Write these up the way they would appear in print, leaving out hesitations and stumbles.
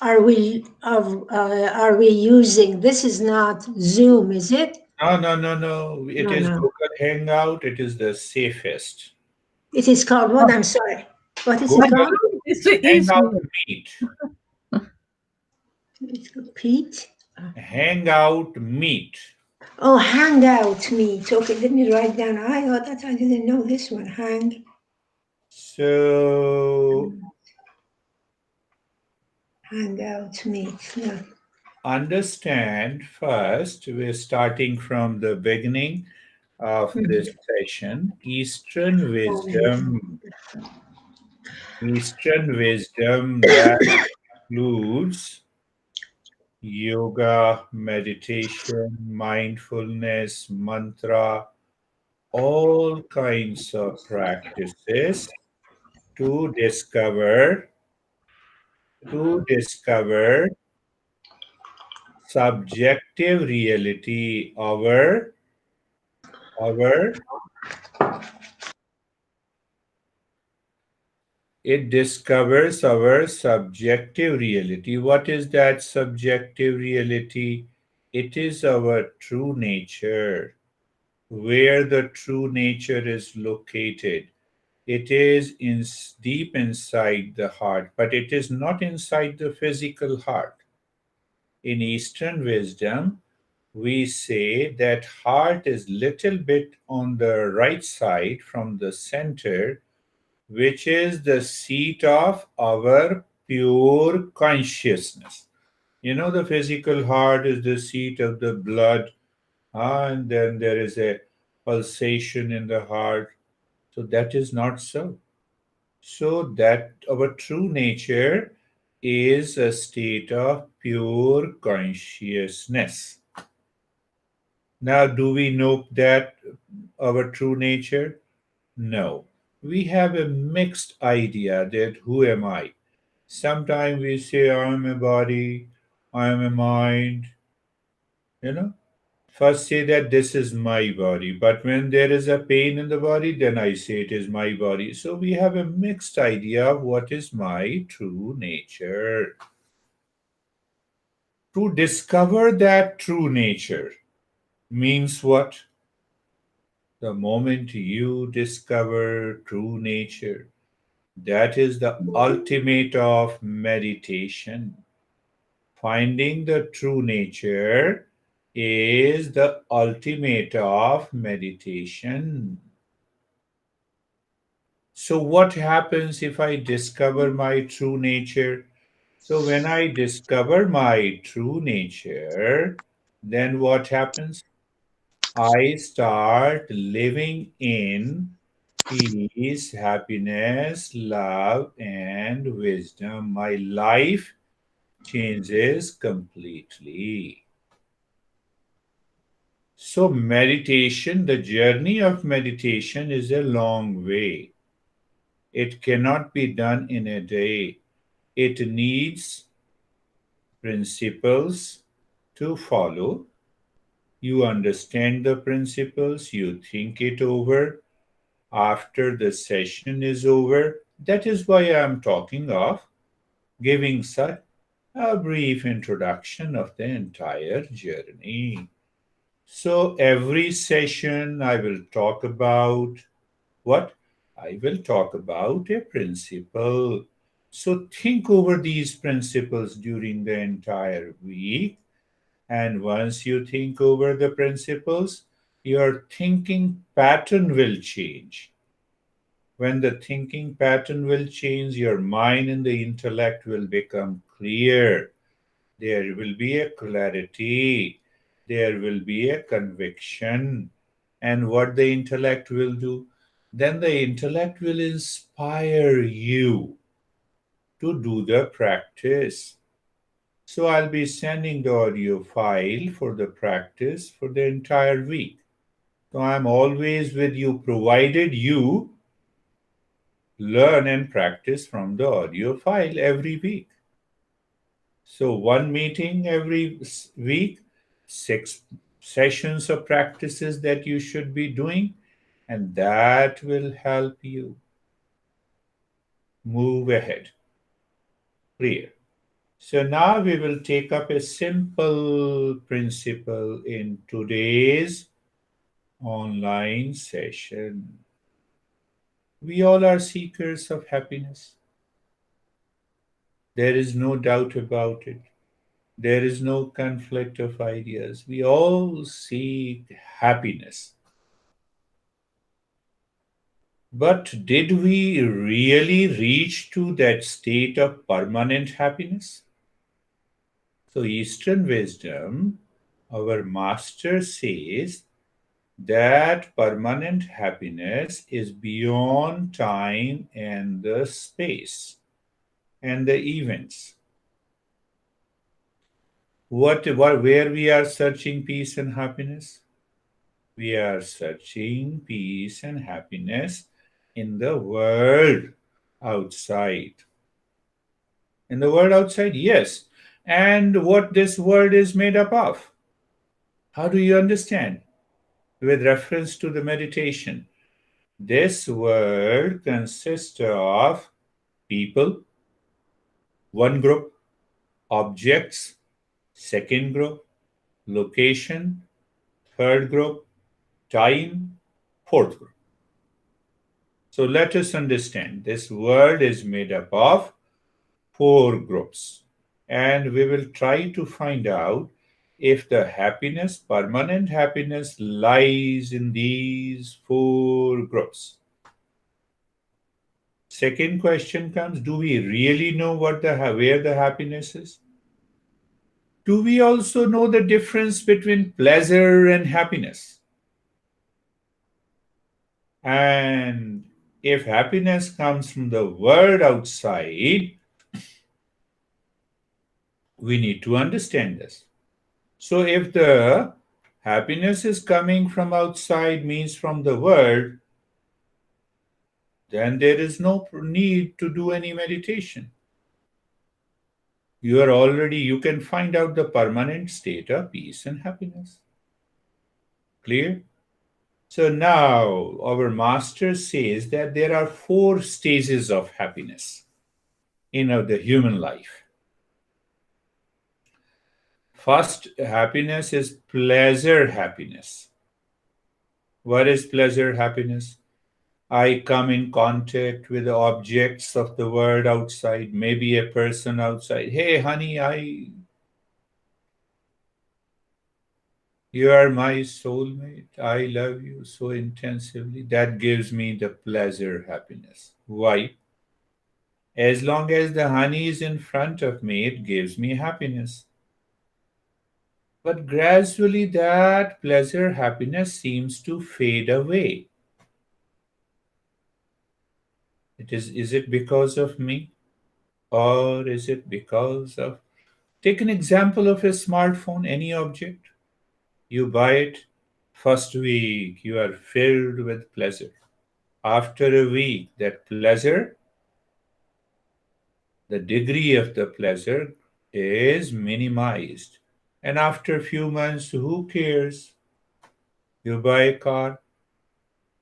are we using? This is not Zoom, is it? No, no, no, no. It No, is no. Google Hangout. It is the safest. It is called what? I'm sorry. What is it Google called? It's the Hangout evening. Meet. It's called Pete. Hangout Meet. Oh, Hangout Meet. Okay, let me write down. I thought that I didn't know this one. So Hangout Meet. No. understand first, we're starting from the beginning of this session. Eastern wisdom that includes yoga, meditation, mindfulness, mantra, all kinds of practices to discover subjective reality, our it discovers our subjective reality. What is that subjective reality? It is our true nature. Where the true nature is located, it is deep inside the heart, but it is not inside the physical heart. In Eastern wisdom, we say that heart is little bit on the right side from the center, which is the seat of our pure consciousness. The physical heart is the seat of the blood, and then there is a pulsation in the heart. So that is not so. So that our true nature is a state of pure consciousness. Now, do we know that our true nature? No. We have a mixed idea that who am I? Sometimes we say I am a body, I am a mind, you know. First say that this is my body, but when there is a pain in the body, then I say it is my body. So we have a mixed idea of what is my true nature. To discover that true nature means what? The moment you discover true nature, that is the ultimate of meditation. Finding the true nature is the ultimate of meditation. So, what happens if I discover my true nature? So, when I discover my true nature, then what happens? I start living in peace, happiness, love, and wisdom. My life changes completely. So, meditation, the journey of meditation is a long way. It cannot be done in a day. It needs principles to follow. You understand the principles, you think it over. After the session is over, that is why I am talking of giving such a brief introduction of the entire journey. So, every session I will talk about what? I will talk about a principle. So, think over these principles during the entire week. And once you think over the principles, your thinking pattern will change. When the thinking pattern will change, your mind and the intellect will become clear. There will be a clarity. There will be a conviction. And what the intellect will do? Then the intellect will inspire you to do the practice. So I'll be sending the audio file for the practice for the entire week. So I'm always with you, provided you learn and practice from the audio file every week. So one meeting every week, 6 sessions of practices that you should be doing, and that will help you move ahead. Clear. So now we will take up a simple principle in today's online session. We all are seekers of happiness. There is no doubt about it. There is no conflict of ideas. We all seek happiness. But did we really reach to that state of permanent happiness? So, Eastern wisdom, our master says that permanent happiness is beyond time and the space and the events. Where we are searching peace and happiness? We are searching peace and happiness in the world outside. In the world outside, yes. And what this world is made up of? How do you understand? With reference to the meditation, this world consists of people, one group, objects, second group, location, third group, time, fourth group. So let us understand this world is made up of four groups, and we will try to find out if the happiness, permanent happiness, lies in these four groups. Second question comes, do we really know where the happiness is? Do we also know the difference between pleasure and happiness? And if happiness comes from the world outside, we need to understand this. So if the happiness is coming from outside, means from the world, then there is no need to do any meditation. You can find out the permanent state of peace and happiness. Clear? So now our master says that there are four stages of happiness in the human life. First, happiness is pleasure happiness. What is pleasure happiness? I come in contact with the objects of the world outside, maybe a person outside. Hey, honey, you are my soulmate. I love you so intensively. That gives me the pleasure happiness. Why? As long as the honey is in front of me, it gives me happiness. But gradually, that pleasure happiness seems to fade away. Is it because of me? Or is it because of. Take an example of a smartphone, any object. You buy it, first week, you are filled with pleasure. After a week, that pleasure, the degree of the pleasure is minimized. And after a few months, who cares? You buy a car,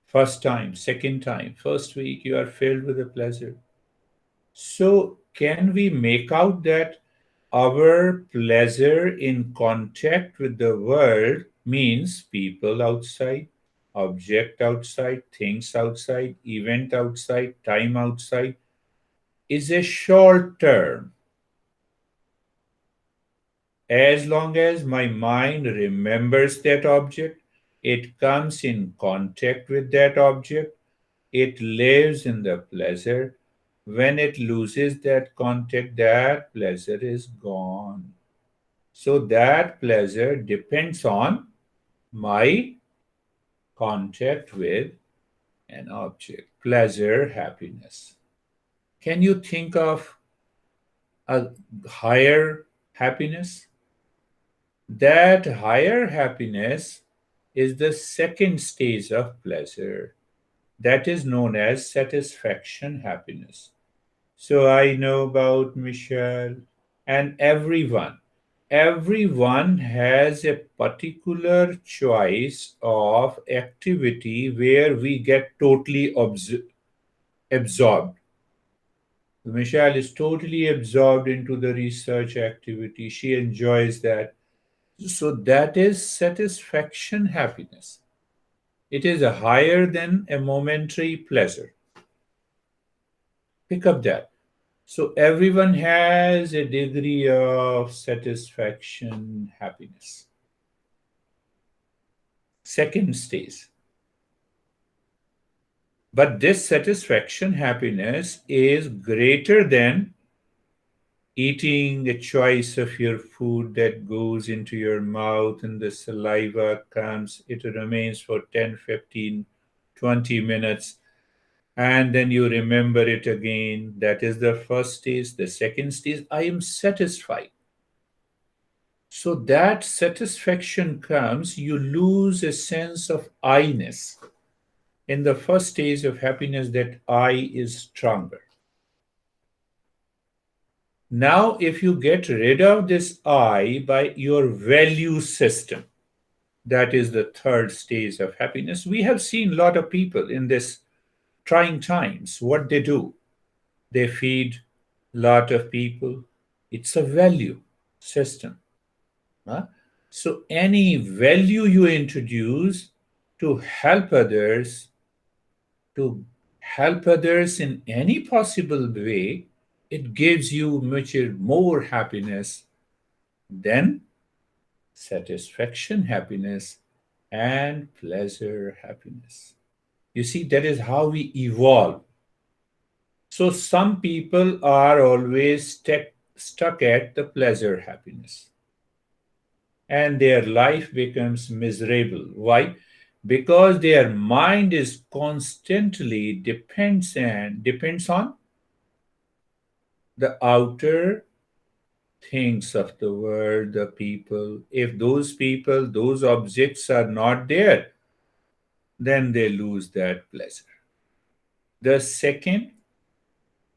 first time, second time, first week, you are filled with the pleasure. So, can we make out that our pleasure in contact with the world means people outside, object outside, things outside, event outside, time outside is a short term. As long as my mind remembers that object, it comes in contact with that object, it lives in the pleasure. When it loses that contact, that pleasure is gone. So that pleasure depends on my contact with an object. Pleasure, happiness. Can you think of a higher happiness? That higher happiness is the second stage of pleasure. That is known as satisfaction happiness. So I know about Michelle and everyone. Everyone has a particular choice of activity where we get totally absorbed. Michelle is totally absorbed into the research activity. She enjoys that. So that is satisfaction happiness. It is a higher than a momentary pleasure. Pick up that. So everyone has a degree of satisfaction happiness. Second stage. But this satisfaction happiness is greater than eating a choice of your food that goes into your mouth and the saliva comes, it remains for 10, 15, 20 minutes, and then you remember it again. That is the first stage. The second stage, I am satisfied. So that satisfaction comes, you lose a sense of I-ness. In the first stage of happiness, that I is stronger. Now, if you get rid of this I by your value system, that is the third stage of happiness. We have seen a lot of people in this trying times, what they do. They feed a lot of people. It's a value system. Huh? So, any value you introduce to help others, to help others in any possible way, it gives you much more happiness than satisfaction happiness and pleasure happiness. You see, that is how we evolve. So, some people are always stuck at the pleasure happiness and their life becomes miserable. Why? Because their mind is constantly depends on the outer things of the world, the people. If those people, those objects are not there, then they lose that pleasure. The second,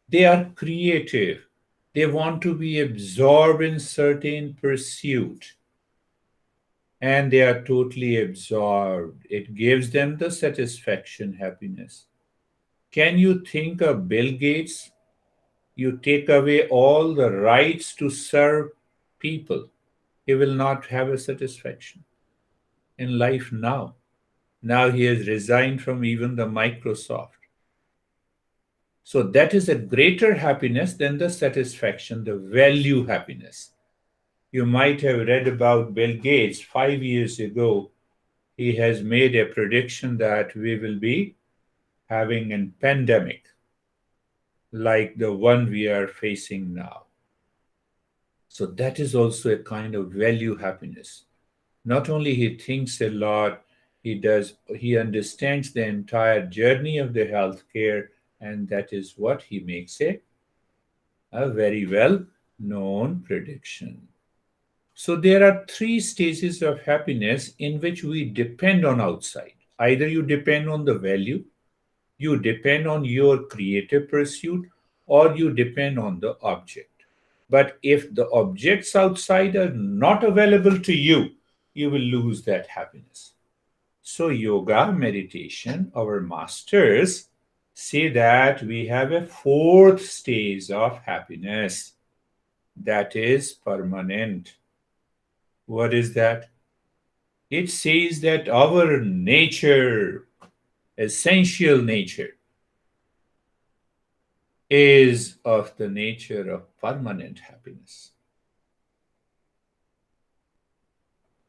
they are creative. They want to be absorbed in certain pursuit and they are totally absorbed. It gives them the satisfaction, happiness. Can you think of Bill Gates? You take away all the rights to serve people, he will not have a satisfaction in life now. Now he has resigned from even the Microsoft. So that is a greater happiness than the satisfaction, the value happiness. You might have read about Bill Gates 5 years ago. He has made a prediction that we will be having a pandemic like the one we are facing now. So that is also a kind of value happiness. Not only he thinks a lot, he understands the entire journey of the healthcare, and that is what he makes a very well known prediction. So there are three stages of happiness in which we depend on outside. Either you depend on the value, you depend on your creative pursuit, or you depend on the object. But if the objects outside are not available to you, you will lose that happiness. So, yoga, meditation, our masters say that we have a fourth stage of happiness that is permanent. What is that? It says that our nature, essential nature, is of the nature of permanent happiness.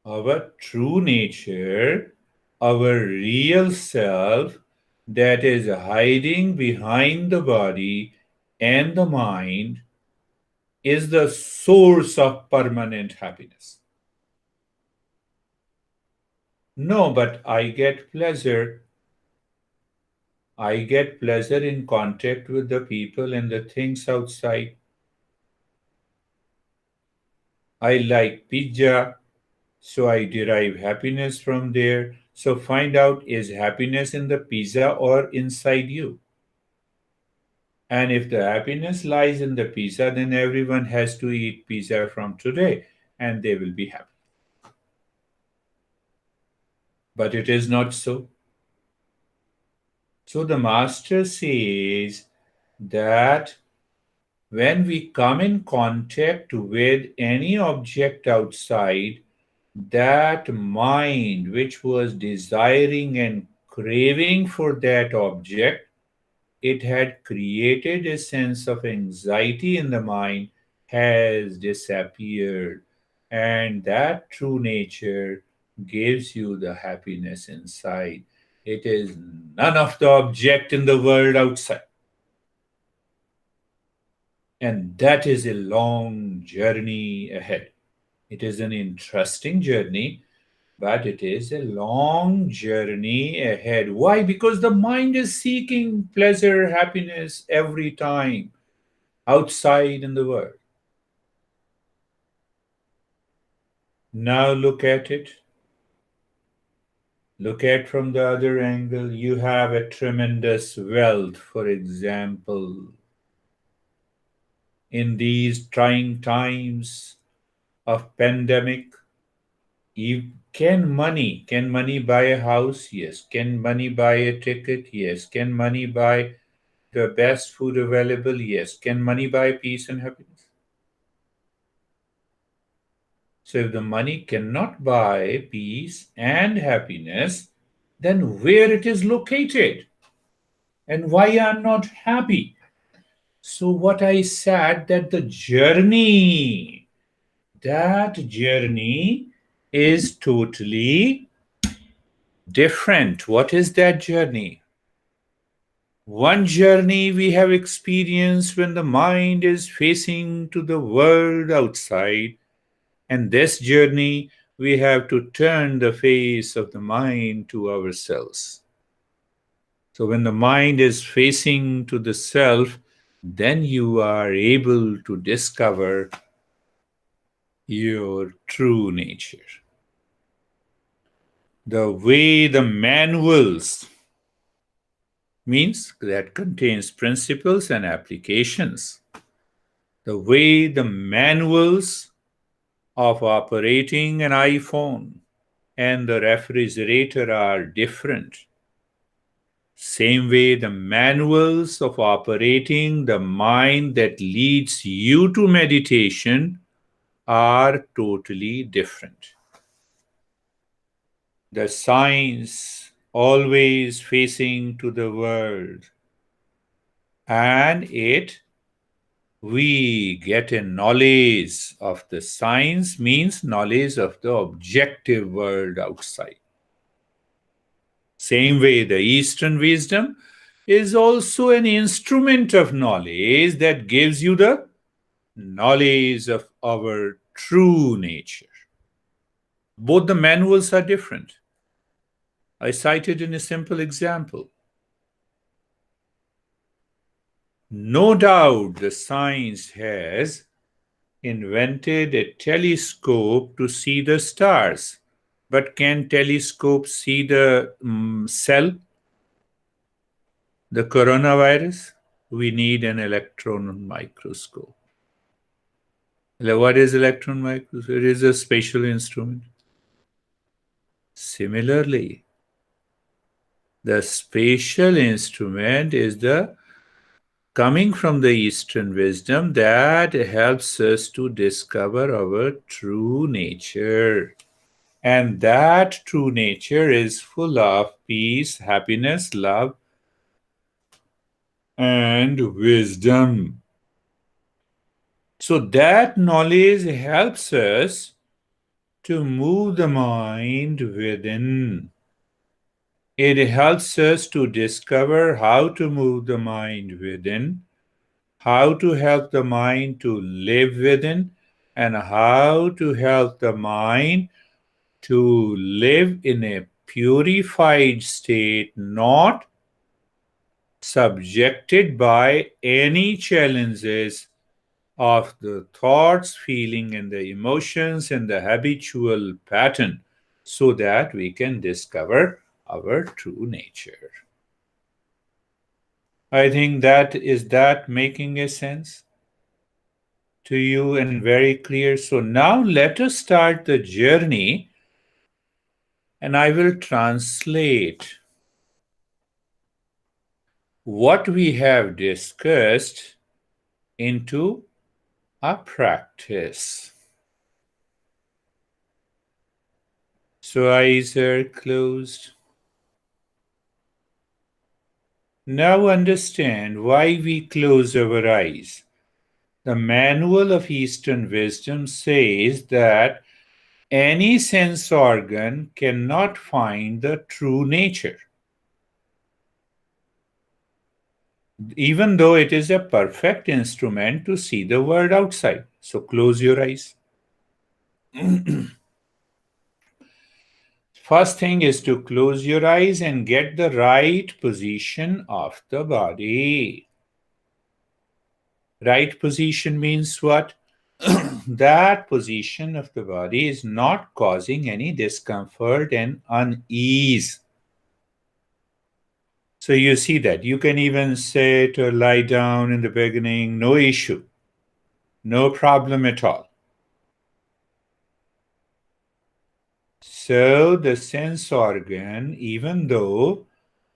Our true nature, our real self that is hiding behind the body and the mind is the source of permanent happiness. No, but I get pleasure. I get pleasure in contact with the people and the things outside. I like pizza, so I derive happiness from there. So find out, is happiness in the pizza or inside you? And if the happiness lies in the pizza, then everyone has to eat pizza from today and they will be happy. But it is not so. So the master says that When we come in contact with any object outside, that mind which was desiring and craving for that object, it had created a sense of anxiety in the mind, has disappeared. And that true nature gives you the happiness inside. It is none of the object in the world outside. And that is a long journey ahead. It is an interesting journey, but it is a long journey ahead. Why? Because the mind is seeking pleasure, happiness every time outside in the world. Now look at it. Look at from the other angle. You have a tremendous wealth, for example, in these trying times of pandemic. Can money buy a house? Yes. Can money buy a ticket? Yes. Can money buy the best food available? Yes. Can money buy peace and happiness? So if the money cannot buy peace and happiness, then where it is located and why I'm not happy? So what I said that that journey is totally different. What is that journey? One journey we have experienced when the mind is facing to the world outside, and this journey we have to turn the face of the mind to ourselves. So when the mind is facing to the self, then you are able to discover your true nature. The way the manuals means that contains principles and applications. The way the manuals of operating an iPhone and the refrigerator are different. Same way, the manuals of operating the mind that leads you to meditation are totally different. The science always facing to the world, and it we get a knowledge of the science means knowledge of the objective world outside. Same way, the Eastern wisdom is also an instrument of knowledge that gives you the knowledge of our true nature. Both the manuals are different. I cited in a simple example. No doubt the science has invented a telescope to see the stars. But can telescope see the cell, the coronavirus? We need an electron microscope. What is electron microscope? It is a spatial instrument. Similarly, the spatial instrument is the coming from the Eastern wisdom that helps us to discover our true nature. And that true nature is full of peace, happiness, love, and wisdom. So that knowledge helps us to move the mind within. It helps us to discover how to move the mind within, how to help the mind to live within, and how to help the mind to live in a purified state, not subjected by any challenges of the thoughts, feeling, and the emotions and the habitual pattern, so that we can discover our true nature. I think that making a sense to you and very clear. So now let us start the journey, and I will translate what we have discussed into a practice. So eyes are closed. Now understand why we close our eyes. The manual of Eastern wisdom says that any sense organ cannot find the true nature, even though it is a perfect instrument to see the world outside. So close your eyes. First thing is to close your eyes and get the right position of the body. Right position means what? That position of the body is not causing any discomfort and unease. So you see that. You can even sit or lie down in the beginning, no issue, no problem at all. So the sense organ, even though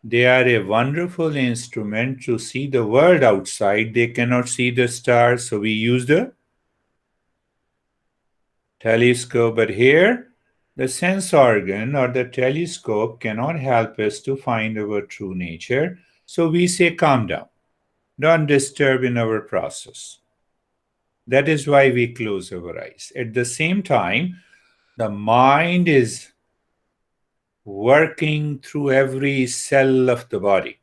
they are a wonderful instrument to see the world outside, they cannot see the stars, so we use the telescope. But here, the sense organ or the telescope cannot help us to find our true nature, so we say, calm down, don't disturb in our process. That is why we close our eyes. At the same time, the mind is working through every cell of the body.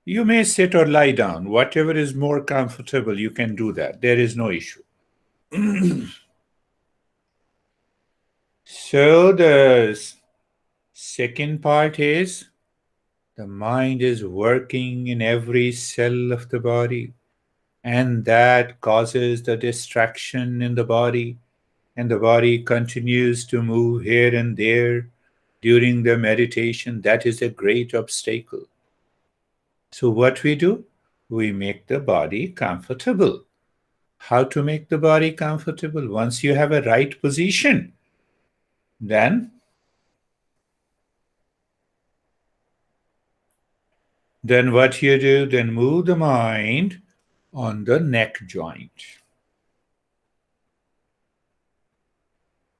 You may sit or lie down. Whatever is more comfortable, you can do that. There is no issue. So, the second part is the mind is working in every cell of the body, and that causes the distraction in the body, and the body continues to move here and there during the meditation. That is a great obstacle. So, what we do? We make the body comfortable. How to make the body comfortable? Once you have a right position, then what you do? Then move the mind on the neck joint,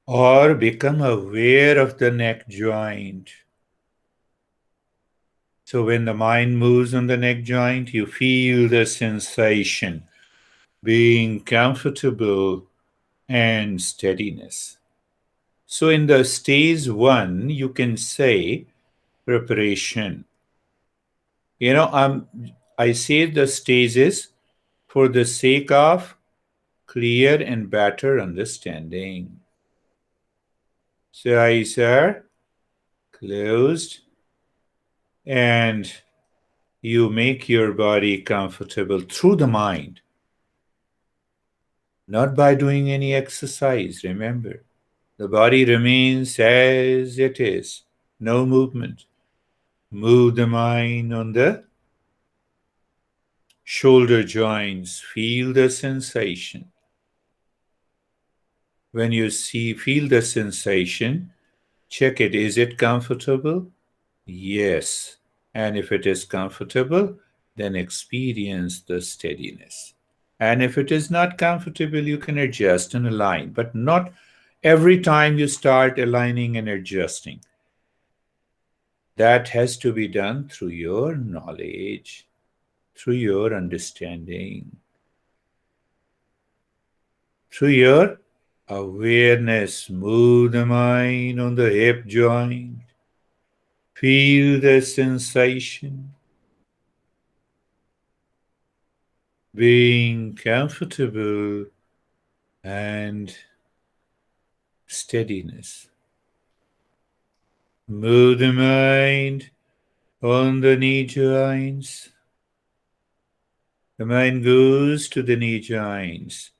or become aware of the neck joint. So when the mind moves on the neck joint, you feel the sensation, being comfortable and steadiness. So in the stage 1, you can say preparation. I say the stages for the sake of clear and better understanding. So eyes are closed, and you make your body comfortable through the mind, not by doing any exercise. Remember, the body remains as it is, no movement. Move the mind on the shoulder joints, feel the sensation. When you feel the sensation, check it. Is it comfortable? Yes. And if it is comfortable, then experience the steadiness. And if it is not comfortable, you can adjust and align, but not every time you start aligning and adjusting. That has to be done through your knowledge, through your understanding, through your awareness. Move the mind on the hip joint. Feel the sensation. Being comfortable and steadiness. Move the mind on the knee joints. The mind goes to the knee joints.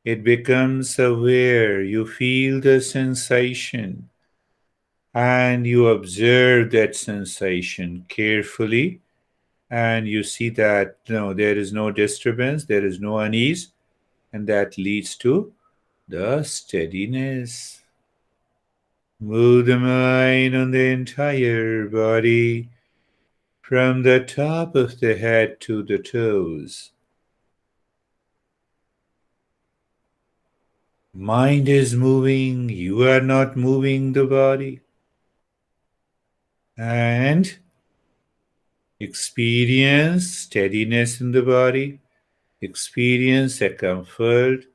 It becomes aware. You feel the sensation and you observe that sensation carefully, and you see that no, there is no disturbance, there is no unease, and that leads to the steadiness. Move the mind on the entire body, from the top of the head to the toes. Mind is moving, you are not moving the body. And experience steadiness in the body, experience a comfort,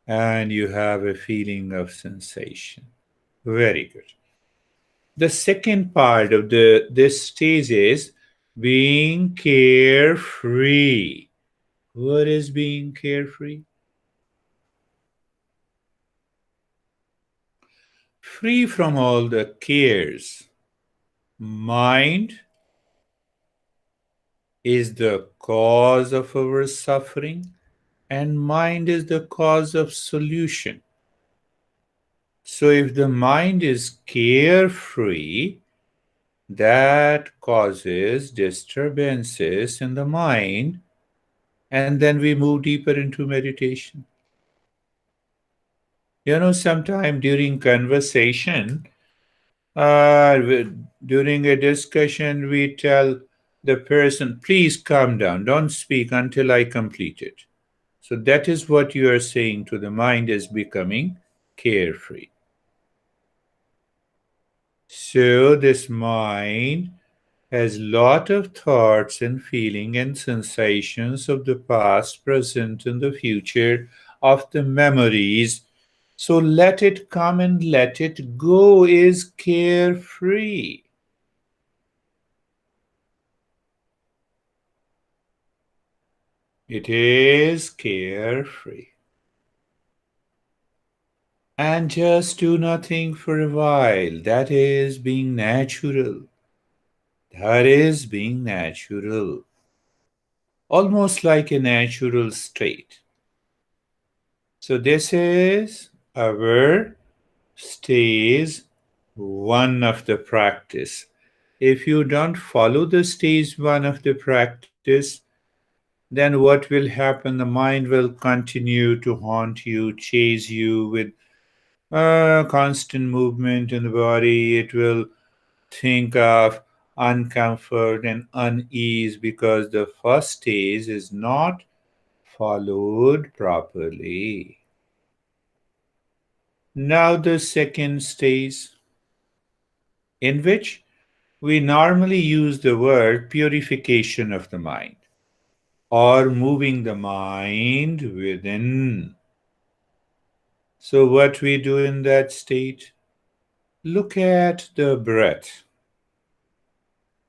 and you have a feeling of sensation. Very good. The second part of this stage is being carefree. What is being carefree? Free from all the cares. Mind is the cause of our suffering, and mind is the cause of solution. So, if the mind is carefree, that causes disturbances in the mind, and then we move deeper into meditation. Sometime during conversation, uh, during a discussion, we tell the person, please calm down, don't speak until I complete it. So that is what you are saying to the mind is becoming carefree. So this mind has lot of thoughts and feeling and sensations of the past, present, and the future, of the memories. So let it come and let it go is carefree. It is carefree. And just do nothing for a while. That is being natural. That is being natural. Almost like a natural state. So this is our stage one of the practice. If you don't follow the stage one of the practice, then what will happen? The mind will continue to haunt you, chase you with constant movement in the body. It will think of uncomfort and unease because the first stage is not followed properly. Now, the second stage, in which we normally use the word purification of the mind or moving the mind within. So, what we do in that state? Look at the breath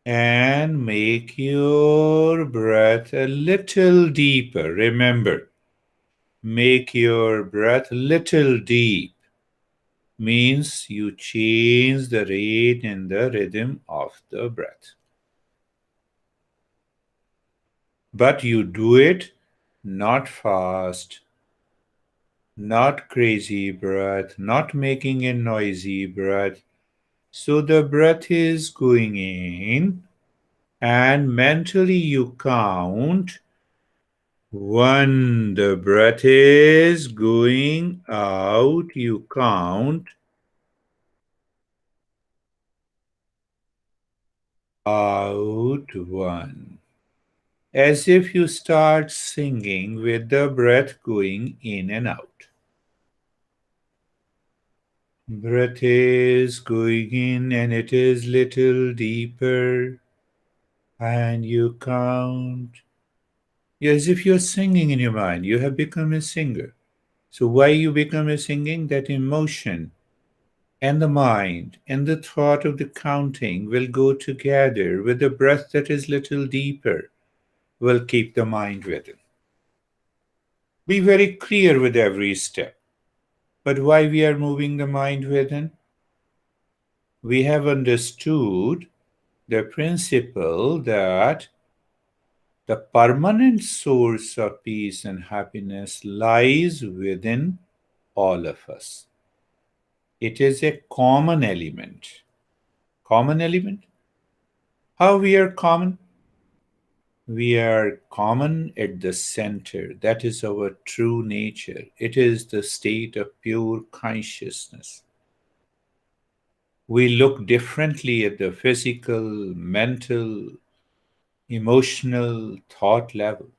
and make your breath a little deeper. Remember, make your breath little deep means you change the rate and the rhythm of the breath. But you do it not fast, not crazy breath, not making a noisy breath. So the breath is going in, and mentally you count one. The breath is going out, you count out one. As if you start singing with the breath going in and out. Breath is going in and it is little deeper, and you count. As if you're singing in your mind. You have become a singer. So why you become a singing? That emotion and the mind and the thought of the counting will go together with the breath that is little deeper, will keep the mind with it. Be very clear with every step. But why we are moving the mind within? We have understood the principle that the permanent source of peace and happiness lies within all of us. It is a common element. Common element? How we are common? We are common at the center. That is our true nature. It is the state of pure consciousness. We look differently at the physical, mental, emotional, thought level.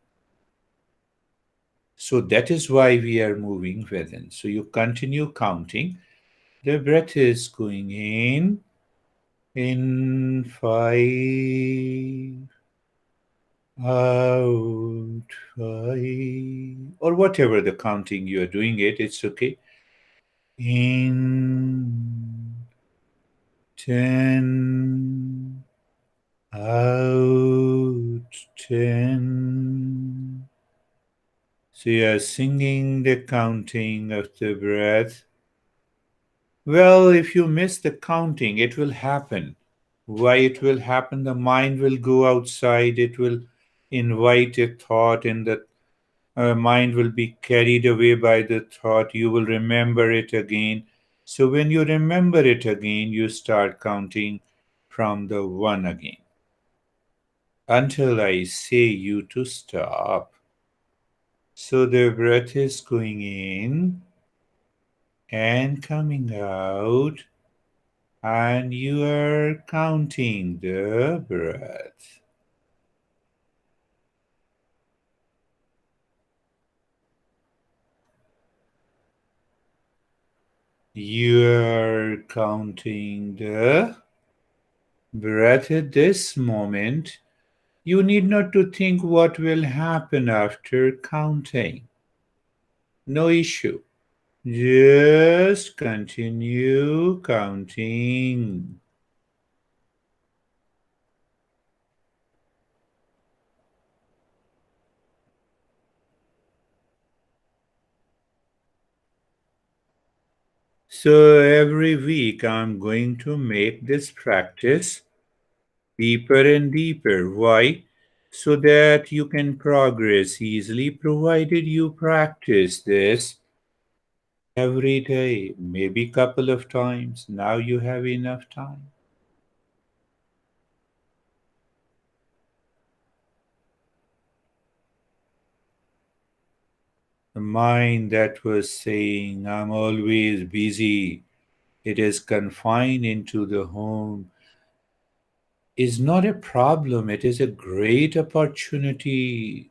So that is why we are moving within. So you continue counting. The breath is going in 5, out 5, or whatever the counting you are doing it, it's okay. In 10, out 10. So you are singing the counting of the breath. Well, if you miss the counting, it will happen. Why it will happen? The mind will go outside, it will invite a thought, and the mind will be carried away by the thought. You will remember it again. So when you remember it again, you start counting from the one again until I say you to stop. So the breath is going in and coming out, and you are counting the breath. You are counting the breath at this moment. You need not to think what will happen after counting. No issue. Just continue counting. So every week I'm going to make this practice deeper and deeper. Why? So that you can progress easily, provided you practice this every day, maybe couple of times. Now you have enough time. The mind that was saying, I'm always busy, it is confined into the home, is not a problem. It is a great opportunity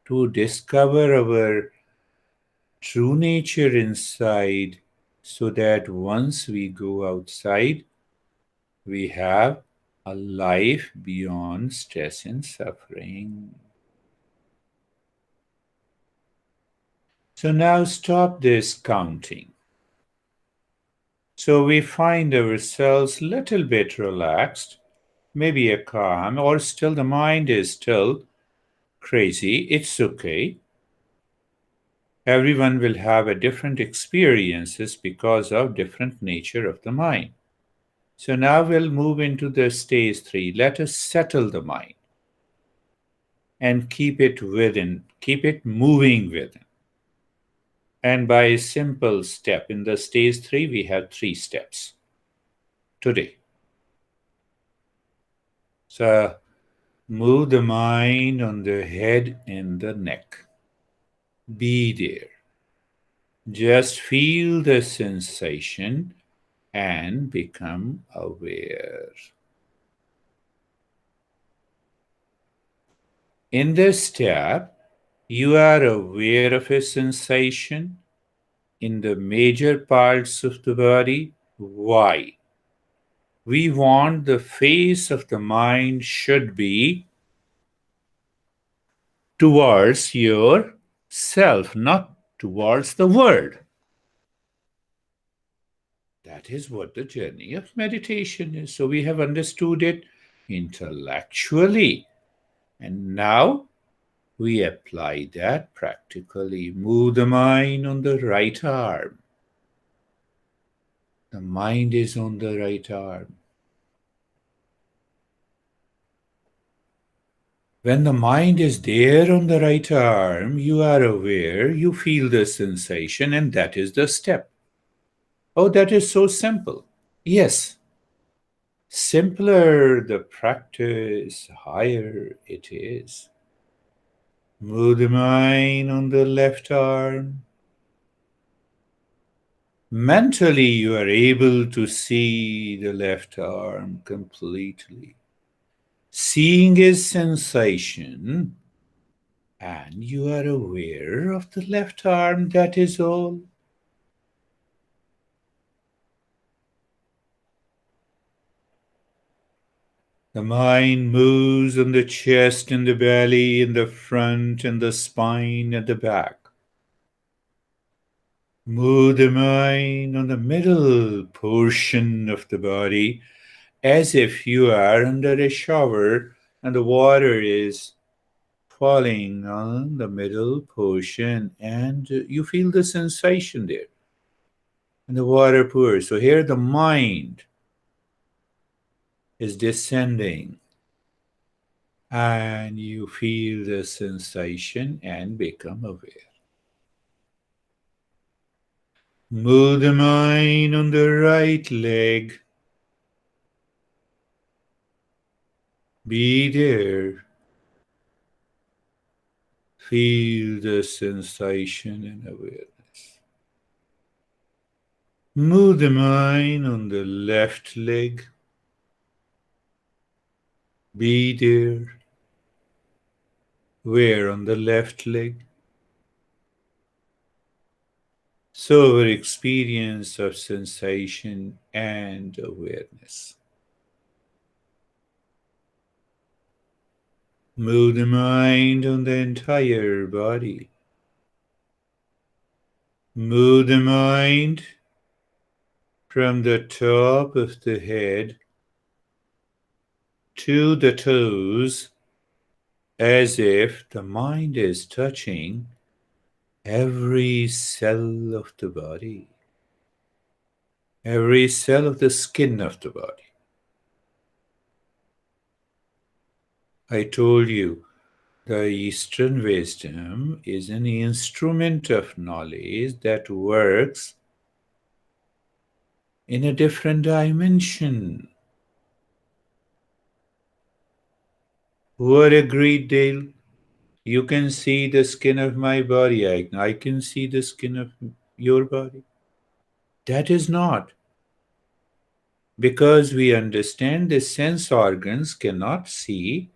to discover our true nature inside, so that once we go outside, we have a life beyond stress and suffering. So now stop this counting. So we find ourselves a little bit relaxed, maybe a calm, or still the mind is still crazy. It's okay. Everyone will have a different experiences because of different nature of the mind. So now we'll move into the stage 3. Let us settle the mind and keep it within, keep it moving within. And by a simple step, in the stage 3, we have 3 steps today. So move the mind on the head and the neck. Be there. Just feel the sensation and become aware. In this step, you are aware of a sensation in the major parts of the body. Why? We want the face of the mind should be towards your self, not towards the world. That is what the journey of meditation is. So we have understood it intellectually. And now we apply that practically. Move the mind on the right arm. The mind is on the right arm. When the mind is there on the right arm, you are aware, you feel the sensation, and that is the step. Oh, that is so simple. Yes, simpler the practice, higher it is. Move the mind on the left arm. Mentally, you are able to see the left arm completely. Seeing is sensation. And you are aware of the left arm, that is all. The mind moves on the chest and the belly, in the front and the spine and the back. Move the mind on the middle portion of the body as if you are under a shower and the water is falling on the middle portion and you feel the sensation there and the water pours. So here the mind is descending and you feel the sensation and become aware. Move the mind on the right leg. Be there. Feel the sensation and awareness. Move the mind on the left leg. Be there. Where on the left leg? So our experience of sensation and awareness. Move the mind on the entire body. Move the mind from the top of the head to the toes as if the mind is touching every cell of the body, every cell of the skin of the body. I told you, the Eastern wisdom is an instrument of knowledge that works in a different dimension. What agreed, Dale? You can see the skin of my body. I can see the skin of your body. That is not. Because we understand the sense organs cannot see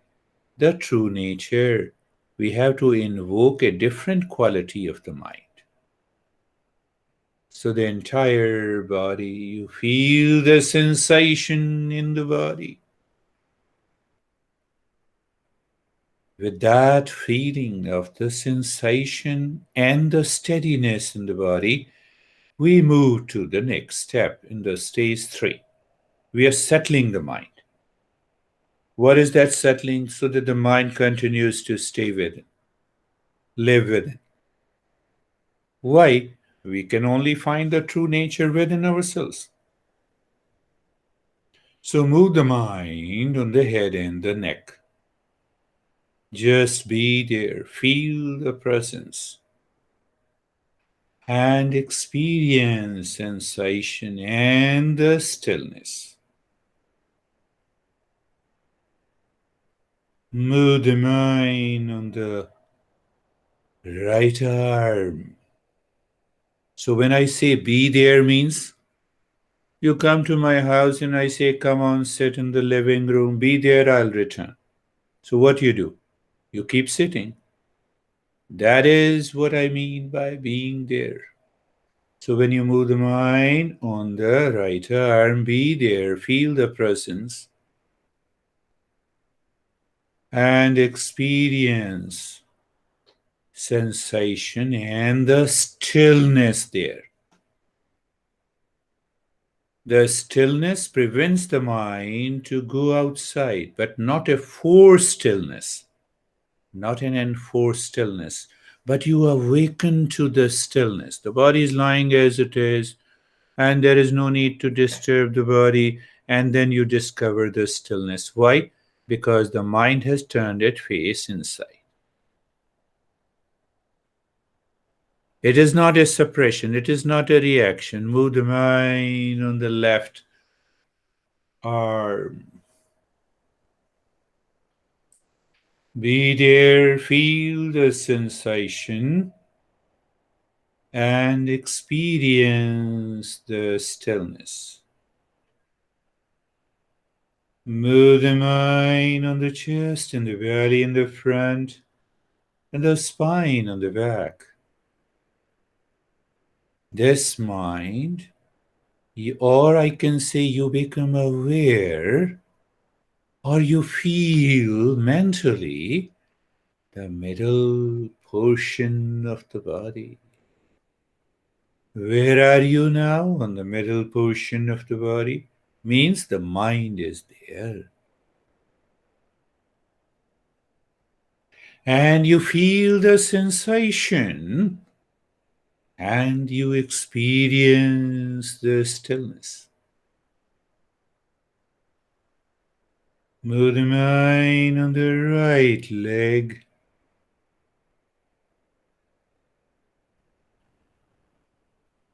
the true nature. We have to invoke a different quality of the mind. So the entire body, you feel the sensation in the body. With that feeling of the sensation and the steadiness in the body, we move to the next step in the stage 3. We are settling the mind. What is that settling? So that the mind continues to stay within, live within. Why? We can only find the true nature within ourselves. So move the mind on the head and the neck. Just be there, feel the presence, and experience sensation and the stillness. Move the mind on the right arm. So when I say be there means you come to my house and I say come on sit in the living room, be there, I'll return. So what you do? You keep sitting. That is what I mean by being there. So when you move the mind on the right arm, be there, feel the presence, and experience sensation and the stillness there. The stillness prevents the mind to go outside, but not a forced stillness, not an enforced stillness, but you awaken to the stillness. The body is lying as it is, and there is no need to disturb the body, and then you discover the stillness. Why? Because the mind has turned its face inside. It is not a suppression, it is not a reaction. Move the mind on the left arm. Be there, feel the sensation, and experience the stillness. Move the mind on the chest and the belly in the front and the spine on the back. This mind, or I can say you become aware, or you feel mentally the middle portion of the body. Where are you now? On the middle portion of the body? Means the mind is there. And you feel the sensation and you experience the stillness. Move the mind on the right leg.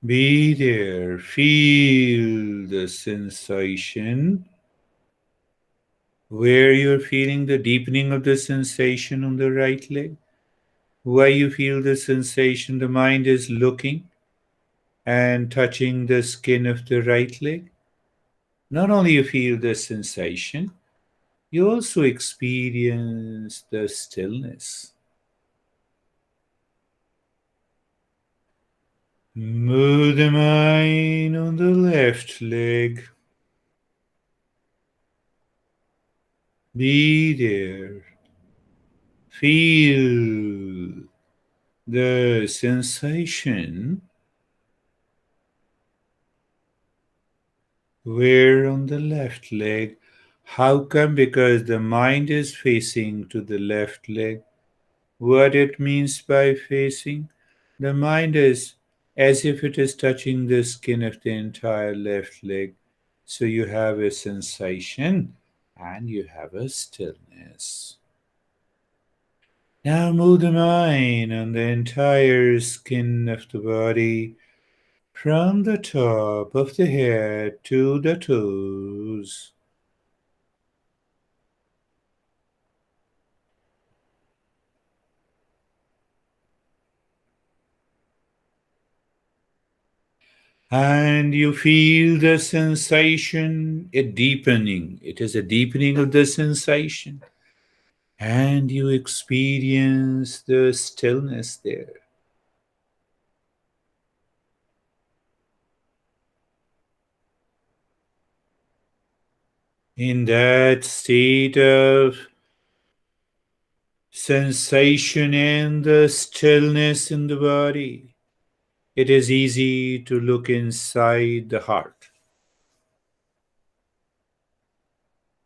Be there. Feel the sensation. Where you're feeling the deepening of the sensation on the right leg. Why you feel the sensation, the mind is looking and touching the skin of the right leg. Not only you feel the sensation, you also experience the stillness. Move the mind on the left leg. Be there. Feel the sensation. Where on the left leg? How come? Because the mind is facing to the left leg. What it means by facing? The mind is as if it is touching the skin of the entire left leg. So you have a sensation and you have a stillness. Now move the mind on the entire skin of the body from the top of the head to the toes. And you feel the sensation, a deepening. It is a deepening of the sensation. And you experience the stillness there. In that state of sensation and the stillness in the body, it is easy to look inside the heart.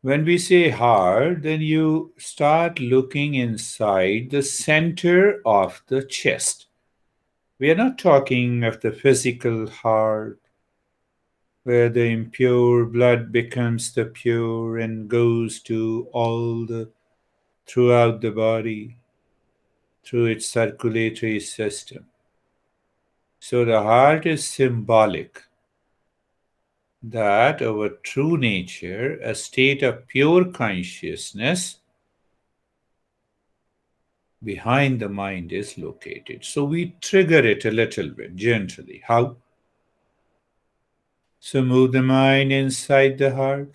When we say heart, then you start looking inside the center of the chest. We are not talking of the physical heart, where the impure blood becomes the pure and goes to all the throughout the body, through its circulatory system. So the heart is symbolic that our true nature, a state of pure consciousness, behind the mind is located. So we trigger it a little bit gently. How? So move the mind inside the heart.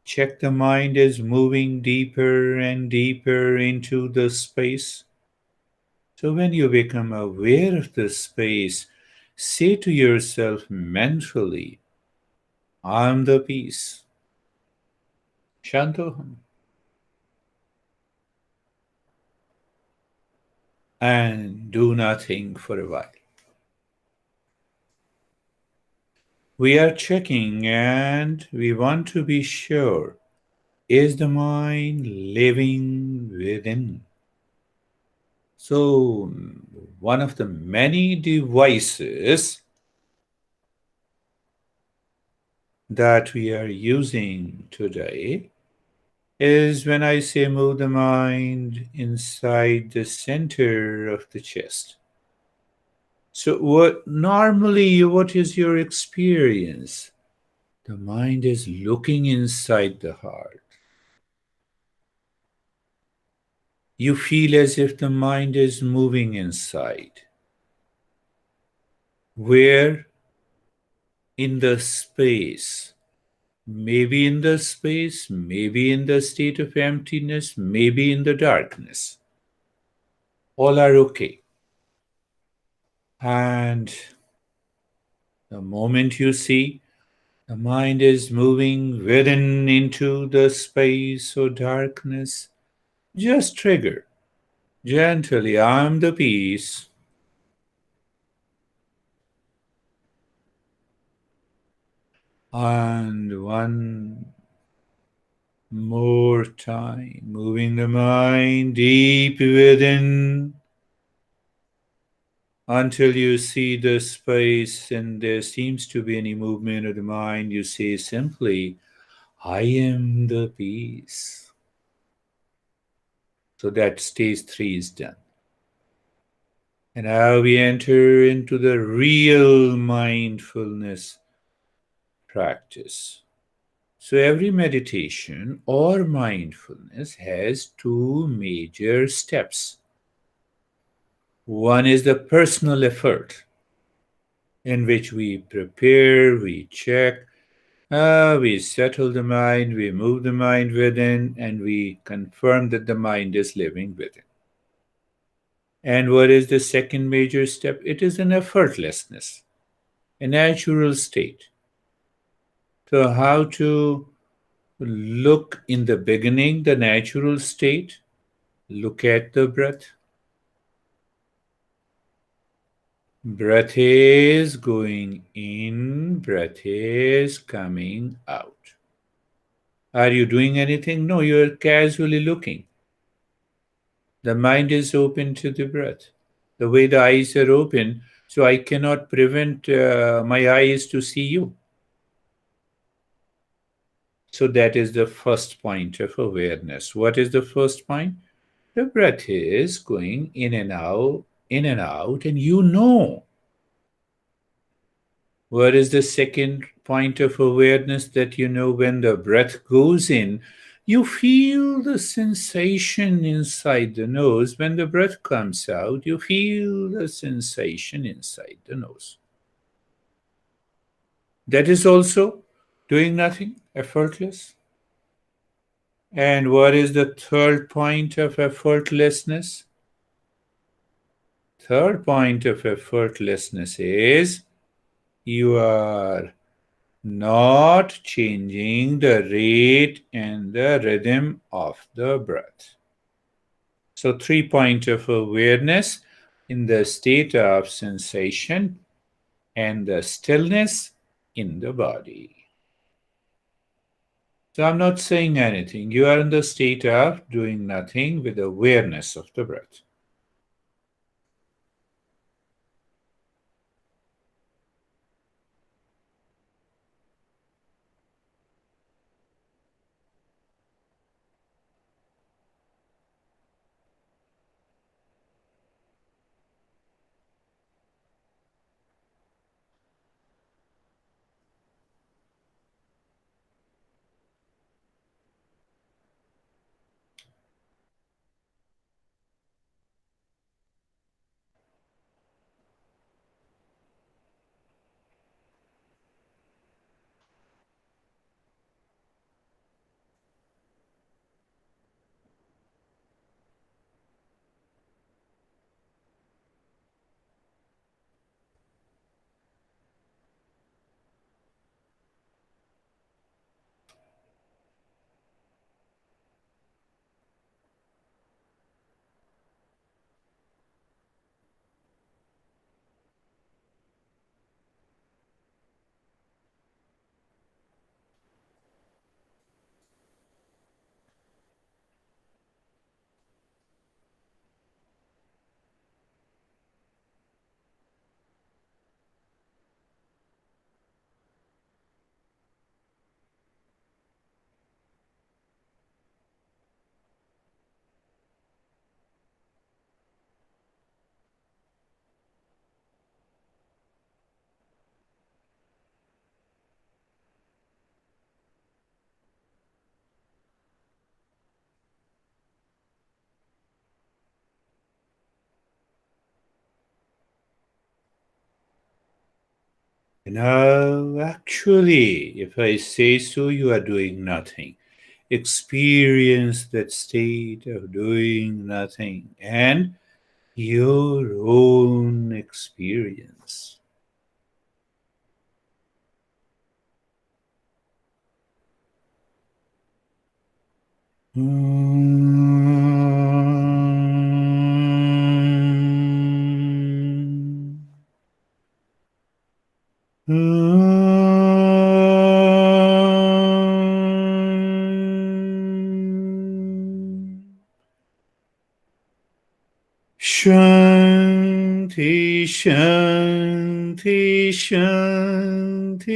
Check the mind is moving deeper and deeper into the space. So when you become aware of the space, say to yourself mentally, I'm the peace. Shantoham. And do nothing for a while. We are checking and we want to be sure, is the mind living within? So, one of the many devices that we are using today is when I say move the mind inside the center of the chest. So, what is your experience? The mind is looking inside the heart. You feel as if the mind is moving inside. Where? In the space. Maybe in the space, maybe in the state of emptiness, maybe in the darkness. all are okay. And the moment you see the mind is moving within into the space or darkness, just trigger gently, I'm the peace. And one more time, moving the mind deep within until you see the space and there seems to be any movement of the mind. You say simply, I am the peace. So that stage 3 is done. And now we enter into the real mindfulness practice. So every meditation or mindfulness has two major steps. One is the personal effort, in which we prepare, we check, we settle the mind, we move the mind within, and we confirm that the mind is living within. And what is the second major step? It is an effortlessness, a natural state. So, how to look in the beginning, the natural state? Look at the breath. Breath is going in, breath is coming out. Are you doing anything? No, you are casually looking. The mind is open to the breath. The way the eyes are open, so I cannot prevent my eyes to see you. So that is the first point of awareness. What is the first point? The breath is going in and out, and you know. What is the second point of awareness that you know when the breath goes in? You feel the sensation inside the nose. When the breath comes out, you feel the sensation inside the nose. That is also doing nothing, effortless. And what is the third point of effortlessness? Third point of effortlessness is you are not changing the rate and the rhythm of the breath. So, 3 point of awareness in the state of sensation and the stillness in the body. So, I'm not saying anything. You are in the state of doing nothing with awareness of the breath. Now, actually, if I say so, you are doing nothing. Experience that state of doing nothing, and your own experience. Shanti, Shanti, Shanti.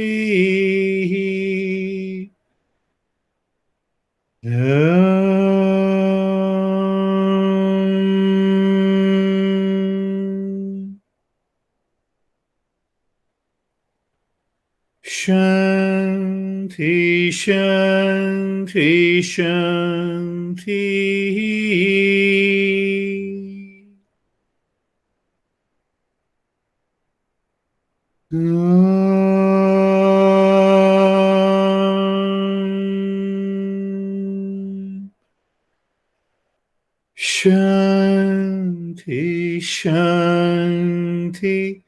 Shanti, Shanti, Shanti. Shanti, Shanti,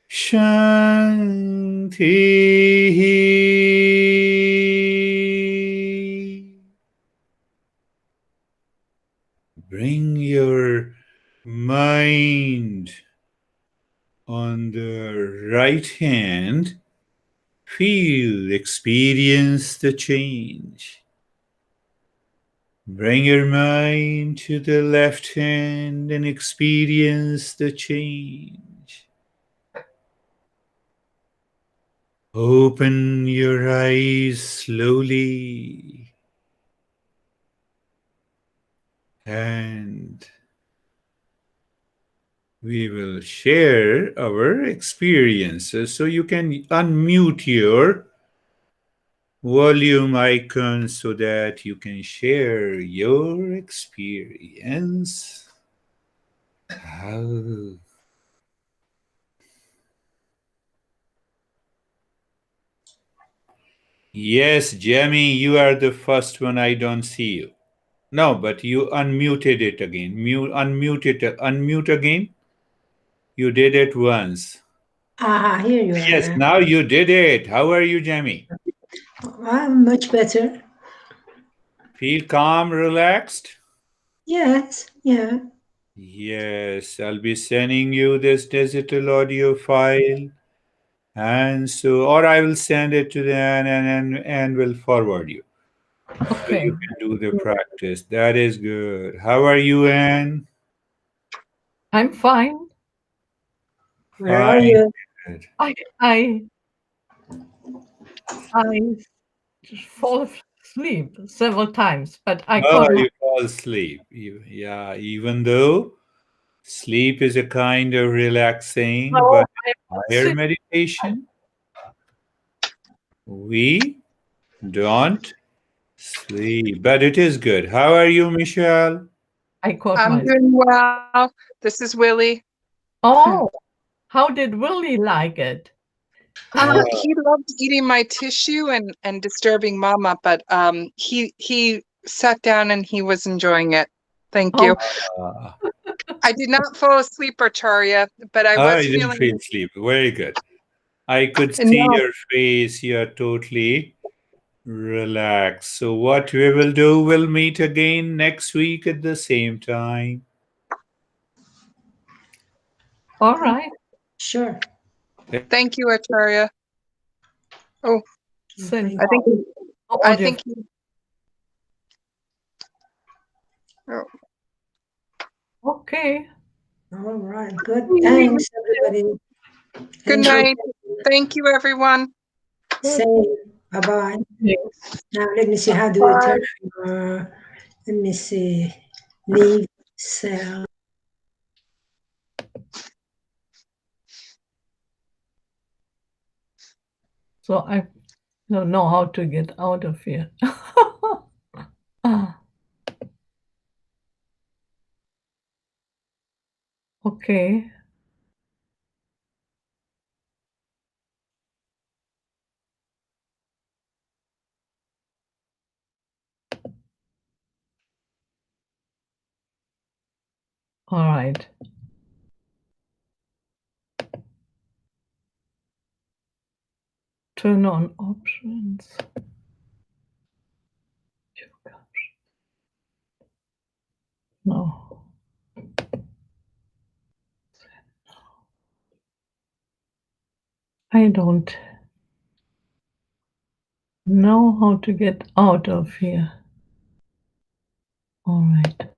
Shanti. Bring your mind on the right hand. Feel, experience the change. Bring your mind to the left hand and experience the change. Open your eyes slowly and we will share our experiences. So you can unmute your volume icon so that you can share your experience. How? Yes, Jamie, you are the first one. I don't see you. No, but you unmuted it again. Unmute it. Unmute again. You did it once. Ah, here you Yes, are. now you did it. How are you, Jamie? I'm much better. Feel calm, relaxed? Yes, yeah. Yes, I'll be sending you this digital audio file. And so, or I will send it to them and will forward you. So Okay. you can do the practice. That is good. How are you, Anne? I'm fine. Where are Fine. you? Good. I I I fall asleep several times, but I Oh, caught my you fall asleep. Yeah, even though sleep is a kind of relaxing, no, but I'm in not higher sick. meditation, we don't sleep. But it is good. How are you, Michelle? I caught I'm my doing well. This is Willie. Oh, how did Willie like it? He loved eating my tissue and disturbing Mama, but he sat down and he was enjoying it. Thank you. Uh, I did not fall asleep, Acharya, but I was you didn't feel feeling sleep. Very good. I could see no. your face. You are totally relaxed. So, what we will do, we'll meet again next week at the same time. All right. Sure. Thank you, Acharya. Oh, Send Okay. I think I audio. think he, oh. Okay. All right. Good. Thanks, everybody. Good Thank you. night. Thank you, everyone. Same. Bye-bye. Now, let me see. How do we Bye. turn? Let me see. Leave cell. So I don't know how to get out of here. Okay. All right. Turn on options. No. I don't know how to get out of here. All right.